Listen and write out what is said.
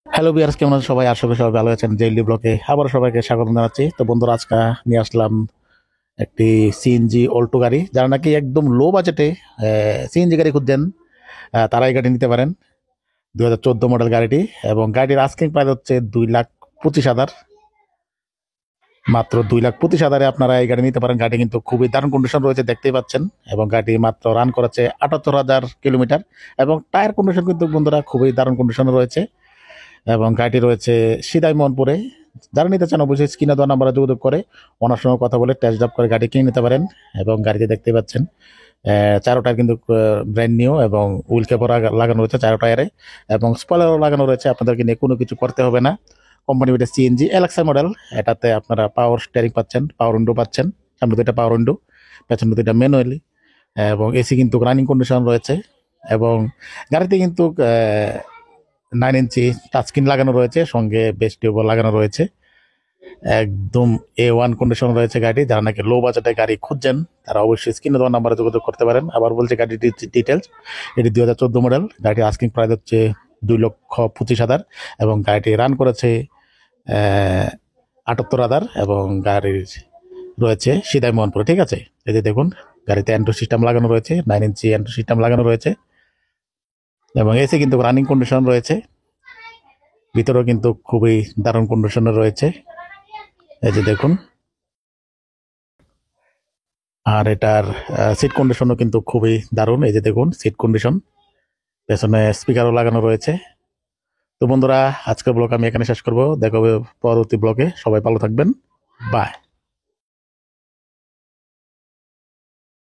Hello বিয়ার্স, কেমন আছেন সবাই? আশা করি সবাই ভালো আছেন। জেইলি ব্লকে আবার সবাইকে স্বাগত জানাচ্ছি। তো বন্ধুরা, আজকে নিয়ে আসলাম একটি সিএনজি অল্টো গাড়ি। যারা নাকি একদম লো বাজেটে সিএনজি গাড়ি খুঁজছেন, তারা এই গাড়ি নিতে পারেন। 2014 মডেল গাড়িটি, এবং গাড়ির আস্কিং প্রাইস হচ্ছে 2,25,000। মাত্র 2,25,000-এ আপনারা এই গাড়ি নিতে পারেন। গাড়ি কিন্তু খুবই দারুণ কন্ডিশন রয়েছে, দেখতেই পাচ্ছেন। এবং গাড়ি মাত্র রান করেছে 78,000 কিলোমিটার। এবং টায়ার কন্ডিশন কিন্তু বন্ধুরা খুবই দারুণ কন্ডিশনে রয়েছে। এবং গাড়িটি রয়েছে সিদাই মোহনপুরে। যারা নিতে চান অবশ্যই স্ক্রিনে দেওয়া নাম্বারে যোগাযোগ করে ওনার সঙ্গে কথা বলে টেস্ট ড্রাইভ করে গাড়ি কিনে নিতে পারেন। এবং গাড়িতে দেখতে পাচ্ছেন চারো টায়ার কিন্তু ব্র্যান্ড নিউ, এবং হুইল ক্যাপও লাগানো রয়েছে চারো টায়ারে, এবং স্পয়লারও লাগানো রয়েছে। আপনাদেরকে নিয়ে কোনো কিছু করতে হবে না। Company beta CNG LXi model. এটাতে আপনারা পাওয়ার স্টিয়ারিং পাচ্ছেন, পাওয়ার উইন্ডো পাচ্ছেন, সামনে দুইটা পাওয়ার উইন্ডো, পেছনে দুইটা ম্যানুয়ালি, এবং এসি কিন্তু রানিং কন্ডিশন রয়েছে। এবং গাড়িতে কিন্তু 9 ইঞ্চি টাচ স্ক্রিন লাগানো রয়েছে, সঙ্গে বেস টিউবও লাগানো রয়েছে। একদম A1 কন্ডিশন রয়েছে গাড়ি। যারা নাকি লো বাজেটে গাড়ি খুঁজছেন তারা অবশ্যই স্ক্রিনে দেওয়া নাম্বারে যোগাযোগ করতে পারেন। আবার বলছে গাড়ির ডিটেলস, এটি 2014 মডেল। গাড়ির আস্কিং প্রাইস হচ্ছে 2,25,000, এবং গাড়িটি রান করেছে 78,000। এবং গাড়ির রয়েছে সিদাই মোহনপুরে, ঠিক আছে। এই যে দেখুন, গাড়িতে অ্যান্ড্রয়েড সিস্টেম লাগানো রয়েছে, 9 ইঞ্চি অ্যান্ড্রয়েড সিস্টেম লাগানো রয়েছে, এবং এসি কিন্তু রানিং কন্ডিশন রয়েছে। ভিতরেও কিন্তু খুবই দারুণ কন্ডিশনে রয়েছে, এই যে দেখুন। আর এটার সিট কন্ডিশনও কিন্তু খুবই দারুণ, এই যে দেখুন সিট কন্ডিশন, পেছনে স্পিকারও লাগানো রয়েছে। তো বন্ধুরা, আজকের ব্লগ আমি এখানে শেষ করব। দেখা হবে পরবর্তী ব্লগে। সবাই ভালো থাকবেন, বাই।